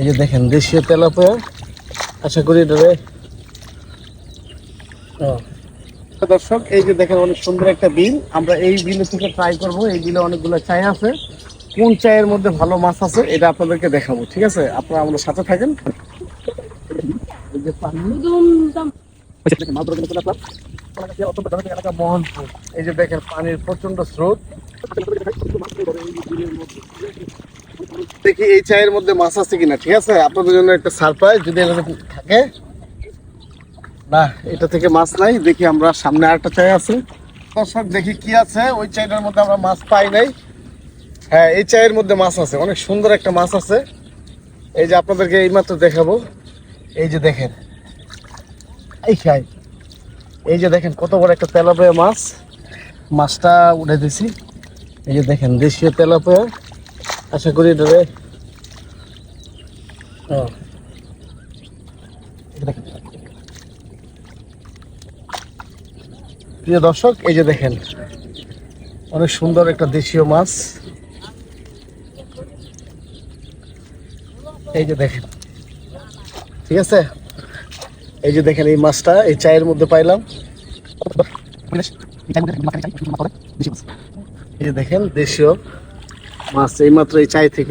এই যে দেখেন দেশীয় তেলাপিয়া, আশা করি এটারে দর্শক এই যে দেখেন অনেক সুন্দর একটা বিল। আমরা এই বিলে থেকে ট্রাই করব। এই বিলে অনেকগুলো চাই আছে, কোন চায়ের মধ্যে ভালো মাছ আছে এটা আপনাদেরকে দেখাবো। ঠিক আছে, আপনারা আমাদের সাথে থাকেন। এই যে পানি, মোহনপুর, এই যে দেখেন পানির প্রচন্ড স্রোত। দেখি এই চায়ের মধ্যে মাছ আছে কিনা। ঠিক আছে, আপনাদের জন্য একটা সারপ্রাইজ, যদি এটা থাকে। না, এটা থেকে মাছ নাই। দেখি আমরা সামনে আরেকটা চাই আছে দর্শক, দেখি কি আছে। ওই চাইটার মধ্যে আমরা মাছ পাই নাই। হ্যাঁ, এই চায়ের মধ্যে মাছ আছে, অনেক সুন্দর একটা মাছ আছে। এই যে আপনাদেরকে এইমাত্র দেখাবো। এই যে দেখেন, এই খাই, এই যে দেখেন কত বড় একটা তেলাপিয়া মাছ। মাছটা উঠে দিছি। এই যে দেখেন দেশীয় তেলাপিয়া, আশা করি এটারে প্রিয় দর্শক, এই যে দেখেন অনেক সুন্দর একটা দেশীয় মাছ। এই যে দেখেন, ঠিক আছে, এই যে দেখেন এই মাছটা এই চায়ের মধ্যে পাইলাম। এই যে দেখেন দেশীয় মাছ এইমাত্র এই চাই থেকে